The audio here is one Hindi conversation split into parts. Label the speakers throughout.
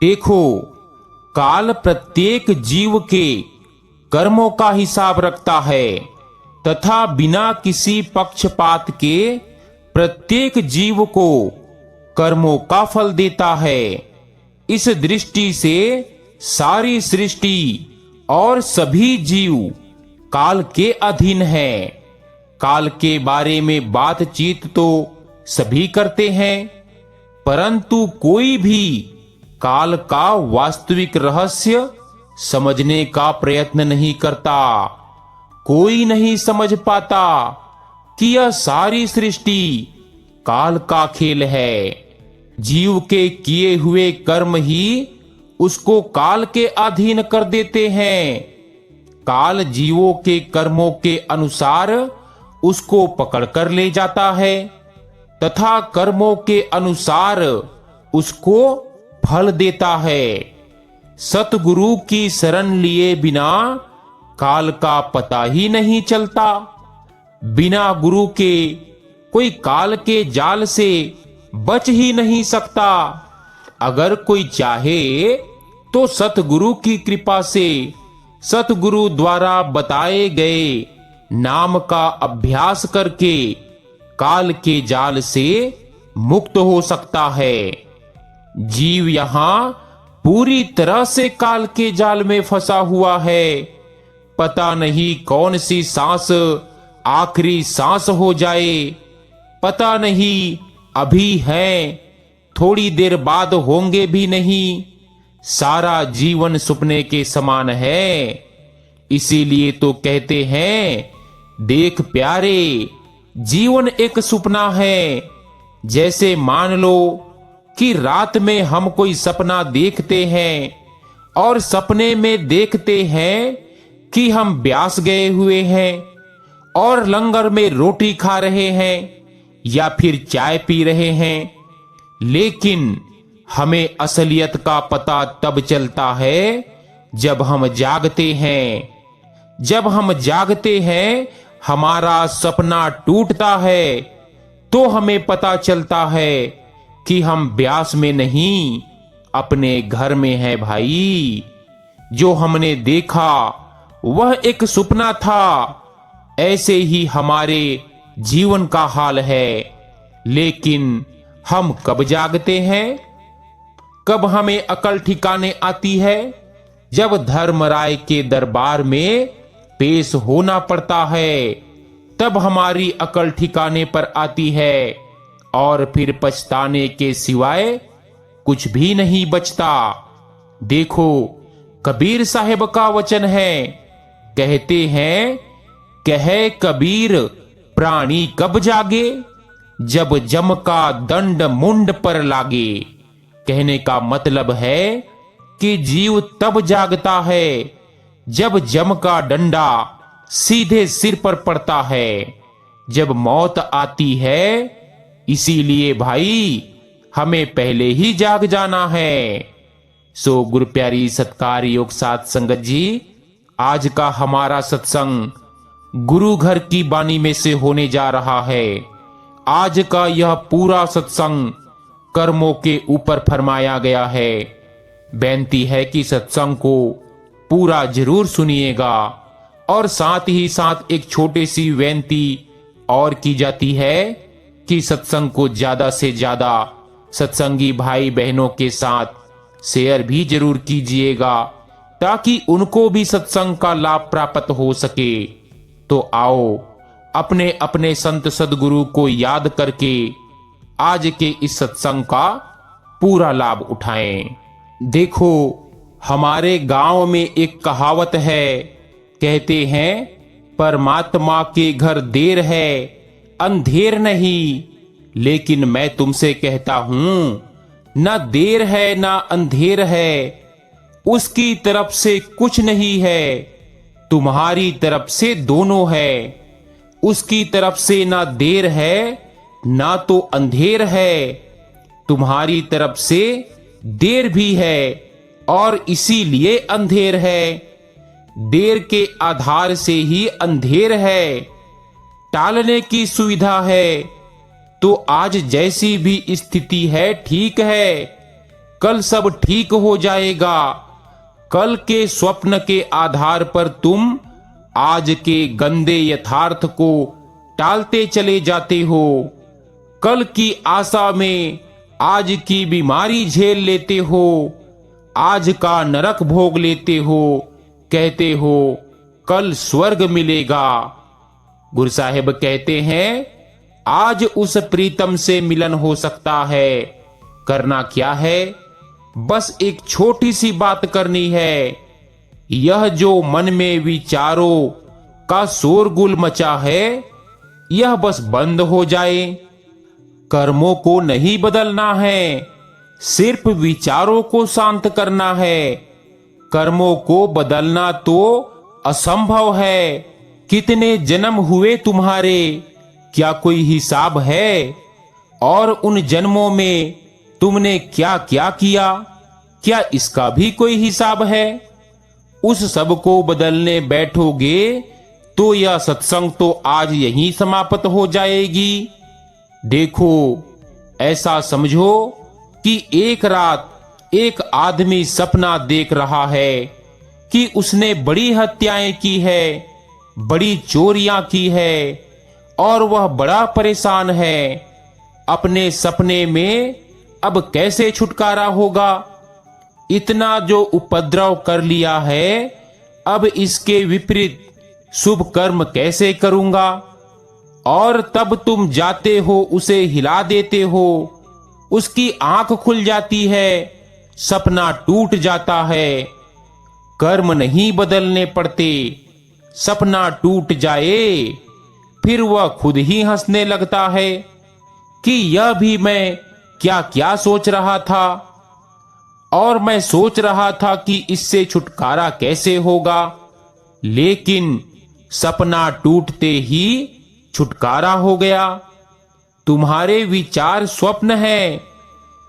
Speaker 1: देखो, काल प्रत्येक जीव के कर्मों का हिसाब रखता है तथा बिना किसी पक्षपात के प्रत्येक जीव को कर्मों का फल देता है। इस दृष्टि से सारी सृष्टि और सभी जीव काल के अधीन है। काल के बारे में बातचीत तो सभी करते हैं, परंतु कोई भी काल का वास्तविक रहस्य समझने का प्रयत्न नहीं करता। कोई नहीं समझ पाता कि यह सारी सृष्टि काल का खेल है। जीव के किए हुए कर्म ही उसको काल के अधीन कर देते हैं। काल जीवों के कर्मों के अनुसार उसको पकड़कर ले जाता है तथा कर्मों के अनुसार उसको फल देता है। सतगुरु की शरण लिए बिना काल का पता ही नहीं चलता। बिना गुरु के कोई काल के जाल से बच ही नहीं सकता। अगर कोई चाहे तो सतगुरु की कृपा से सतगुरु द्वारा बताए गए नाम का अभ्यास करके काल के जाल से मुक्त हो सकता है। जीव यहां पूरी तरह से काल के जाल में फंसा हुआ है। पता नहीं कौन सी सांस आखिरी सांस हो जाए, पता नहीं अभी है, थोड़ी देर बाद होंगे भी नहीं। सारा जीवन सपने के समान है। इसीलिए तो कहते हैं, देख प्यारे, जीवन एक सपना है। जैसे मान लो कि रात में हम कोई सपना देखते हैं और सपने में देखते हैं कि हम ब्यास गए हुए हैं और लंगर में रोटी खा रहे हैं या फिर चाय पी रहे हैं। लेकिन हमें असलियत का पता तब चलता है जब हम जागते हैं। जब हम जागते हैं, हमारा सपना टूटता है, तो हमें पता चलता है कि हम ब्यास में नहीं, अपने घर में हैं भाई। जो हमने देखा वह एक सपना था। ऐसे ही हमारे जीवन का हाल है। लेकिन हम कब जागते हैं? कब हमें अकल ठिकाने आती है? जब धर्मराय के दरबार में पेश होना पड़ता है, तब हमारी अकल ठिकाने पर आती है और फिर पछताने के सिवाय कुछ भी नहीं बचता। देखो, कबीर साहब का वचन है, कहते हैं, कहे कबीर प्राणी कब जागे, जब जम का दंड मुंड पर लागे। कहने का मतलब है कि जीव तब जागता है जब जम का डंडा सीधे सिर पर पड़ता है, जब मौत आती है। इसीलिए भाई, हमें पहले ही जाग जाना है। सो गुरु प्यारी सत्कार योग साथ संगत जी, आज का हमारा सत्संग गुरु घर की बानी में से होने जा रहा है। आज का यह पूरा सत्संग कर्मों के ऊपर फरमाया गया है। बेनती है कि सत्संग को पूरा जरूर सुनिएगा। और साथ ही साथ एक छोटी सी बेनती और की जाती है कि सत्संग को ज्यादा से ज्यादा सत्संगी भाई बहनों के साथ शेयर भी जरूर कीजिएगा, ताकि उनको भी सत्संग का लाभ प्राप्त हो सके। तो आओ, अपने अपने संत सदगुरु को याद करके आज के इस सत्संग का पूरा लाभ उठाएं। देखो, हमारे गांव में एक कहावत है, कहते हैं, परमात्मा के घर देर है अंधेर नहीं। लेकिन मैं तुमसे कहता हूं, ना देर है ना अंधेर है, उसकी तरफ से कुछ नहीं है, तुम्हारी तरफ से दोनों है। उसकी तरफ से ना देर है ना तो अंधेर है, तुम्हारी तरफ से देर भी है और इसीलिए अंधेर है। देर के आधार से ही अंधेर है। टालने की सुविधा है तो आज जैसी भी स्थिति है ठीक है, कल सब ठीक हो जाएगा। कल के स्वप्न के आधार पर तुम आज के गंदे यथार्थ को टालते चले जाते हो। कल की आशा में आज की बीमारी झेल लेते हो, आज का नरक भोग लेते हो, कहते हो कल स्वर्ग मिलेगा। गुरु साहिब कहते हैं आज उस प्रीतम से मिलन हो सकता है। करना क्या है? बस एक छोटी सी बात करनी है। यह जो मन में विचारों का शोरगुल मचा है, यह बस बंद हो जाए। कर्मों को नहीं बदलना है, सिर्फ विचारों को शांत करना है। कर्मों को बदलना तो असंभव है। कितने जन्म हुए तुम्हारे, क्या कोई हिसाब है? और उन जन्मों में तुमने क्या क्या किया, क्या इसका भी कोई हिसाब है? उस सब को बदलने बैठोगे तो यह सत्संग तो आज यहीं समाप्त हो जाएगी। देखो, ऐसा समझो कि एक रात एक आदमी सपना देख रहा है कि उसने बड़ी हत्याएं की है, बड़ी चोरियां की है और वह बड़ा परेशान है। अपने सपने में अब कैसे छुटकारा होगा? इतना जो उपद्रव कर लिया है, अब इसके विपरीत शुभ कर्म कैसे करूंगा? और तब तुम जाते हो, उसे हिला देते हो, उसकी आंख खुल जाती है, सपना टूट जाता है। कर्म नहीं बदलने पड़ते, सपना टूट जाए फिर वह खुद ही हंसने लगता है कि यह भी मैं क्या क्या सोच रहा था, और मैं सोच रहा था कि इससे छुटकारा कैसे होगा। लेकिन सपना टूटते ही छुटकारा हो गया। तुम्हारे विचार स्वप्न है,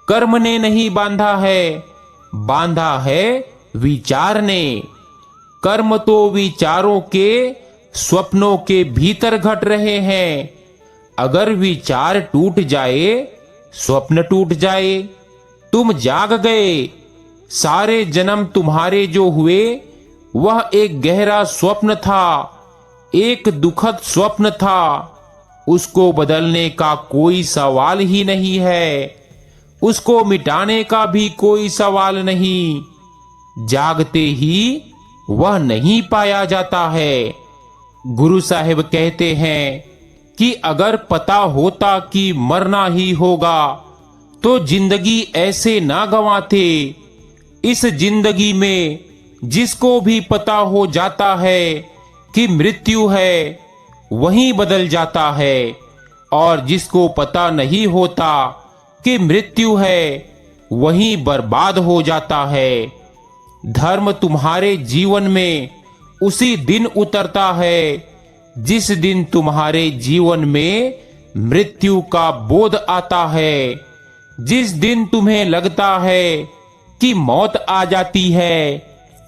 Speaker 1: कर्म ने नहीं बांधा है, बांधा है विचार ने। कर्म तो विचारों के स्वप्नों के भीतर घट रहे हैं। अगर विचार टूट जाए, स्वप्न टूट जाए, तुम जाग गए। सारे जन्म तुम्हारे जो हुए वह एक गहरा स्वप्न था, एक दुखद स्वप्न था। उसको बदलने का कोई सवाल ही नहीं है, उसको मिटाने का भी कोई सवाल नहीं। जागते ही वह नहीं पाया जाता है। गुरु साहिब कहते हैं कि अगर पता होता कि मरना ही होगा तो जिंदगी ऐसे ना गंवाते। इस जिंदगी में जिसको भी पता हो जाता है कि मृत्यु है, वहीं बदल जाता है, और जिसको पता नहीं होता कि मृत्यु है, वहीं बर्बाद हो जाता है। धर्म तुम्हारे जीवन में उसी दिन उतरता है जिस दिन तुम्हारे जीवन में मृत्यु का बोध आता है। जिस दिन तुम्हें लगता है कि मौत आ जाती है,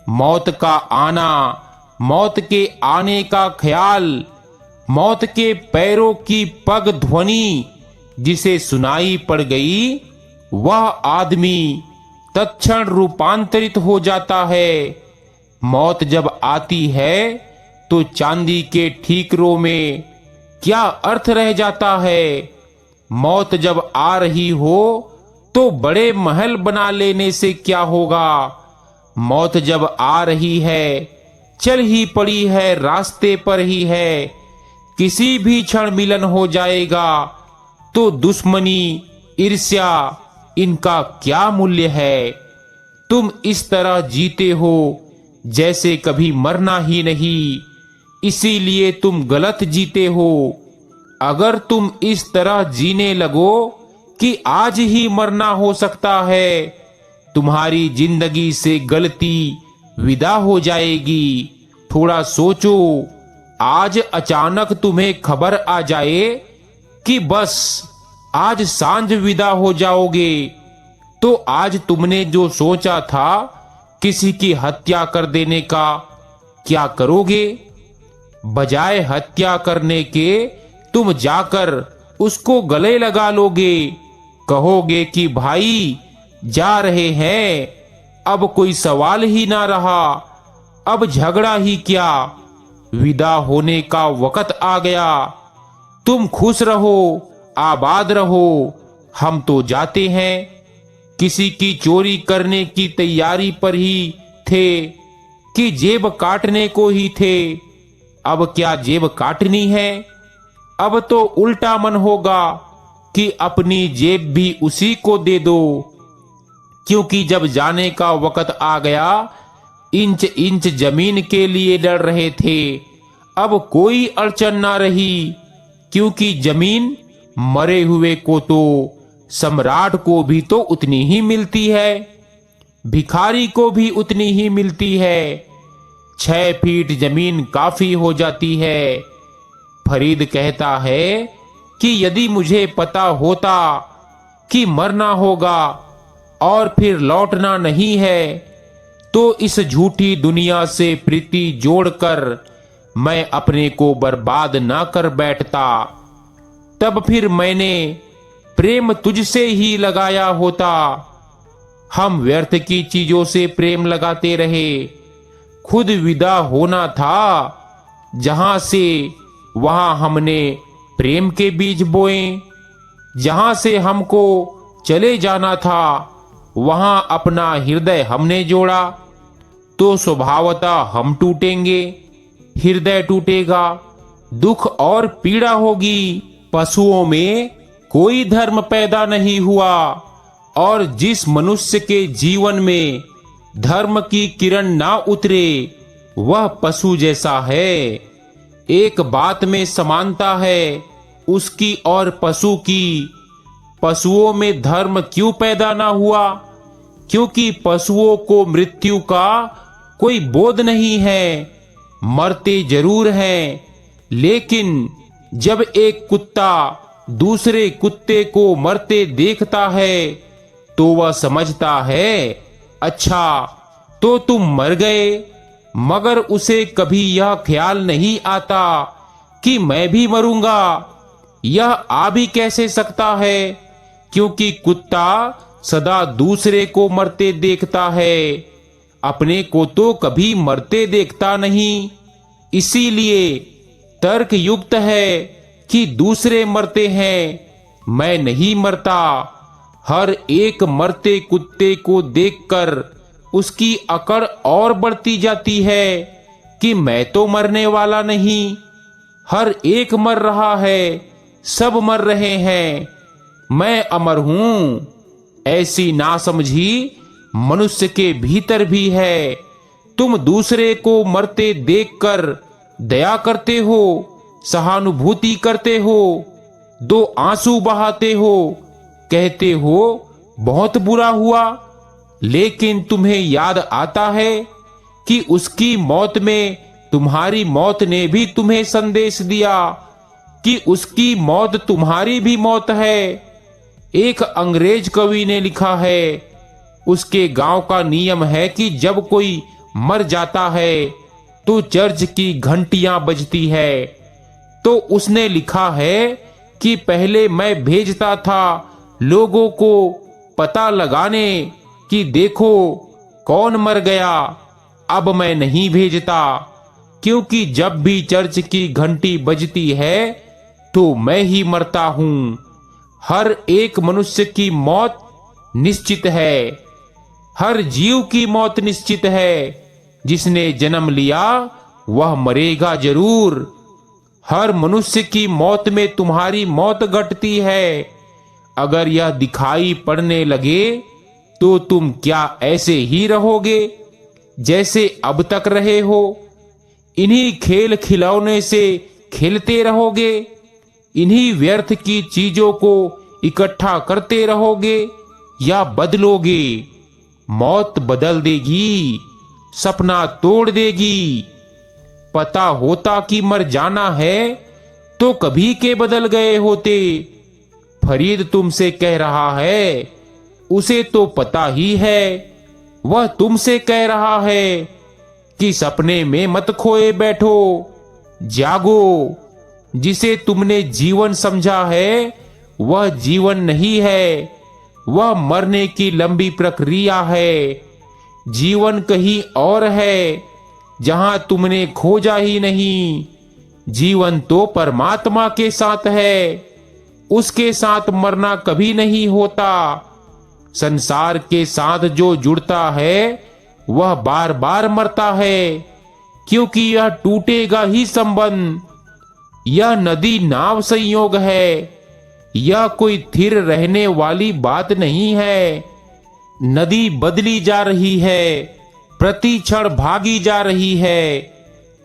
Speaker 1: मौत का आना, मौत के आने का ख्याल, मौत के पैरों की पग ध्वनि जिसे सुनाई पड़ गई, वह आदमी तत्क्षण रूपांतरित हो जाता है। मौत जब आती है तो चांदी के ठीकरों में क्या अर्थ रह जाता है? मौत जब आ रही हो तो बड़े महल बना लेने से क्या होगा? मौत जब आ रही है, चल ही पड़ी है, रास्ते पर ही है, किसी भी क्षण मिलन हो जाएगा, तो दुश्मनी, ईर्ष्या, इनका क्या मूल्य है? तुम इस तरह जीते हो जैसे कभी मरना ही नहीं, इसीलिए तुम गलत जीते हो। अगर तुम इस तरह जीने लगो कि आज ही मरना हो सकता है, तुम्हारी जिंदगी से गलती विदा हो जाएगी। थोड़ा सोचो, आज अचानक तुम्हें खबर आ जाए कि बस आज सांझ विदा हो जाओगे, तो आज तुमने जो सोचा था किसी की हत्या कर देने का, क्या करोगे? बजाय हत्या करने के तुम जाकर उसको गले लगा लोगे, कहोगे कि भाई जा रहे हैं, अब कोई सवाल ही ना रहा, अब झगड़ा ही क्या, विदा होने का वक्त आ गया। तुम खुश रहो, आबाद रहो, हम तो जाते हैं। किसी की चोरी करने की तैयारी पर ही थे कि जेब काटने को ही थे। अब क्या जेब काटनी है? अब तो उल्टा मन होगा कि अपनी जेब भी उसी को दे दो, क्योंकि जब जाने का वक्त आ गया, इंच इंच जमीन के लिए लड़ रहे थे, अब कोई अड़चन ना रही, क्योंकि जमीन मरे हुए को तो सम्राट को भी तो उतनी ही मिलती है, भिखारी को भी उतनी ही मिलती है। 6 फीट जमीन काफी हो जाती है। फरीद कहता है कि यदि मुझे पता होता कि मरना होगा और फिर लौटना नहीं है, तो इस झूठी दुनिया से प्रीति जोड़कर मैं अपने को बर्बाद ना कर बैठता। तब फिर मैंने प्रेम तुझसे ही लगाया होता। हम व्यर्थ की चीजों से प्रेम लगाते रहे। खुद विदा होना था जहां से, वहां हमने प्रेम के बीज बोए। जहां से हमको चले जाना था, वहां अपना हृदय हमने जोड़ा। तो स्वभावतः हम टूटेंगे, हृदय टूटेगा, दुख और पीड़ा होगी। पशुओं में कोई धर्म पैदा नहीं हुआ, और जिस मनुष्य के जीवन में धर्म की किरण ना उतरे, वह पशु जैसा है। एक बात में समानता है उसकी और पशु की। पशुओं में धर्म क्यों पैदा ना हुआ? क्योंकि पशुओं को मृत्यु का कोई बोध नहीं है। मरते जरूर हैं, लेकिन जब एक कुत्ता दूसरे कुत्ते को मरते देखता है, तो वह समझता है, अच्छा तो तुम मर गए, मगर उसे कभी यह ख्याल नहीं आता कि मैं भी मरूंगा। यह आ भी कैसे सकता है, क्योंकि कुत्ता सदा दूसरे को मरते देखता है, अपने को तो कभी मरते देखता नहीं। इसीलिए तर्क युक्त है कि दूसरे मरते हैं, मैं नहीं मरता। हर एक मरते कुत्ते को देखकर उसकी अकड़ और बढ़ती जाती है कि मैं तो मरने वाला नहीं। हर एक मर रहा है, सब मर रहे हैं, मैं अमर हूं। ऐसी नासमझी मनुष्य के भीतर भी है। तुम दूसरे को मरते देखकर दया करते हो, सहानुभूति करते हो, 2 आंसू बहाते हो, कहते हो बहुत बुरा हुआ, लेकिन तुम्हें याद आता है कि उसकी मौत में तुम्हारी मौत ने भी तुम्हें संदेश दिया कि उसकी मौत तुम्हारी भी मौत है। एक अंग्रेज कवि ने लिखा है, उसके गांव का नियम है कि जब कोई मर जाता है तो चर्च की घंटियां बजती है। तो उसने लिखा है कि पहले मैं भेजता था लोगों को पता लगाने कि देखो कौन मर गया, अब मैं नहीं भेजता, क्योंकि जब भी चर्च की घंटी बजती है तो मैं ही मरता हूं। हर एक मनुष्य की मौत निश्चित है, हर जीव की मौत निश्चित है। जिसने जन्म लिया वह मरेगा जरूर। हर मनुष्य की मौत में तुम्हारी मौत घटती है। अगर यह दिखाई पड़ने लगे तो तुम क्या ऐसे ही रहोगे जैसे अब तक रहे हो? इन्हीं खेल खिलौने से खेलते रहोगे? इन्हीं व्यर्थ की चीजों को इकट्ठा करते रहोगे या बदलोगे? मौत बदल देगी, सपना तोड़ देगी। पता होता कि मर जाना है तो कभी के बदल गए होते। फरीद तुमसे कह रहा है, उसे तो पता ही है। वह तुमसे कह रहा है कि सपने में मत खोए बैठो, जागो। जिसे तुमने जीवन समझा है वह जीवन नहीं है, वह मरने की लंबी प्रक्रिया है। जीवन कहीं और है जहां तुमने खोजा ही नहीं। जीवन तो परमात्मा के साथ है, उसके साथ मरना कभी नहीं होता। संसार के साथ जो जुड़ता है वह बार बार मरता है, क्योंकि यह टूटेगा ही संबंध। यह नदी नाव संयोग है, यह कोई स्थिर रहने वाली बात नहीं है। नदी बदली जा रही है, प्रति क्षण भागी जा रही है।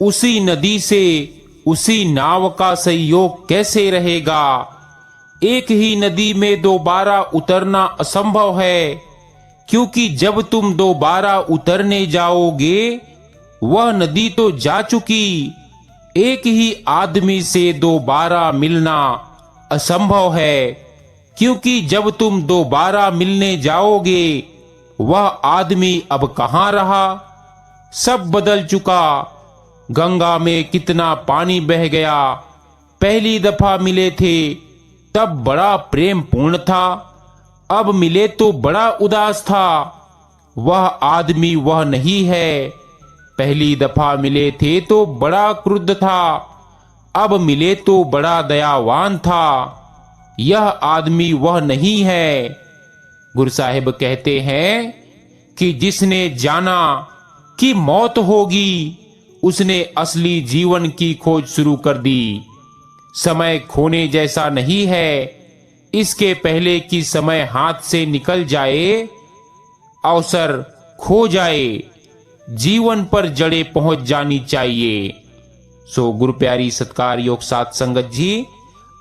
Speaker 1: उसी नदी से उसी नाव का संयोग कैसे रहेगा? एक ही नदी में दोबारा उतरना असंभव है, क्योंकि जब तुम दोबारा उतरने जाओगे वह नदी तो जा चुकी। एक ही आदमी से दोबारा मिलना असंभव है, क्योंकि जब तुम दोबारा मिलने जाओगे वह आदमी अब कहाँ रहा। सब बदल चुका। गंगा में कितना पानी बह गया। पहली दफा मिले थे तब बड़ा प्रेम पूर्ण था, अब मिले तो बड़ा उदास था। वह आदमी वह नहीं है। पहली दफा मिले थे तो बड़ा क्रुद्ध था, अब मिले तो बड़ा दयावान था। यह आदमी वह नहीं है। गुरु साहिब कहते हैं कि जिसने जाना कि मौत होगी, उसने असली जीवन की खोज शुरू कर दी। समय खोने जैसा नहीं है। इसके पहले कि समय हाथ से निकल जाए, अवसर खो जाए, जीवन पर जड़े पहुंच जानी चाहिए। सो गुरु प्यारी सत्कार योग साथ संगत जी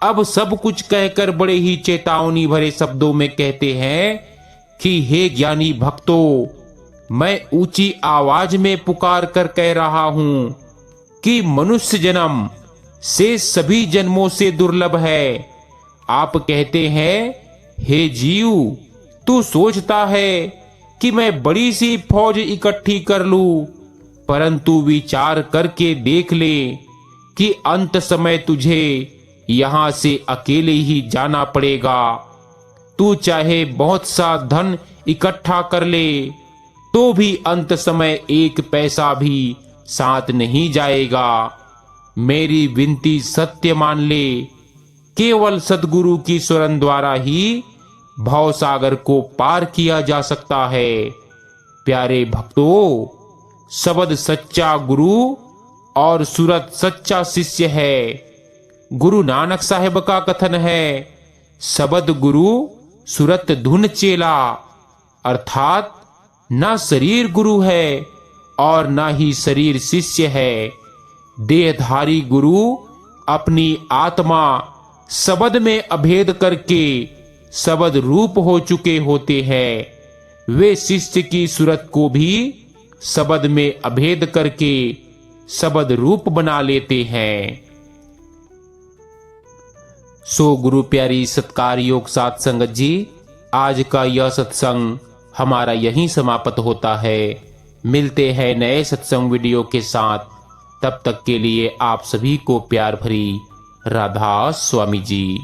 Speaker 1: अब सब कुछ कहकर बड़े ही चेतावनी भरे शब्दों में कहते हैं कि हे ज्ञानी भक्तों, मैं ऊंची आवाज में पुकार कर कह रहा हूं कि मनुष्य जन्म से सभी जन्मों से दुर्लभ है। आप कहते हैं हे जीव, तू सोचता है कि मैं बड़ी सी फौज इकट्ठी कर लूं, परंतु विचार करके देख ले कि अंत समय तुझे यहां से अकेले ही जाना पड़ेगा। तू चाहे बहुत सा धन इकट्ठा कर ले तो भी अंत समय एक पैसा भी साथ नहीं जाएगा। मेरी विनती सत्य मान ले। केवल सद्गुरु की स्वरण द्वारा ही भव सागर को पार किया जा सकता है। प्यारे भक्तों, शब्द सच्चा गुरु और सूरत सच्चा शिष्य है। गुरु नानक साहिब का कथन है, शब्द गुरु सूरत धुन चेला, अर्थात ना शरीर गुरु है और ना ही शरीर शिष्य है। देहधारी गुरु अपनी आत्मा शब्द में अभेद करके शब्द रूप हो चुके होते हैं। वे शिष्य की सूरत को भी शब्द में अभेद करके शब्द रूप बना लेते हैं। सो गुरु प्यारी सत्कार योग साथ संगत जी, आज का यह सत्संग हमारा यहीं समाप्त होता है। मिलते हैं नए सत्संग वीडियो के साथ। तब तक के लिए आप सभी को प्यार भरी राधा स्वामी जी।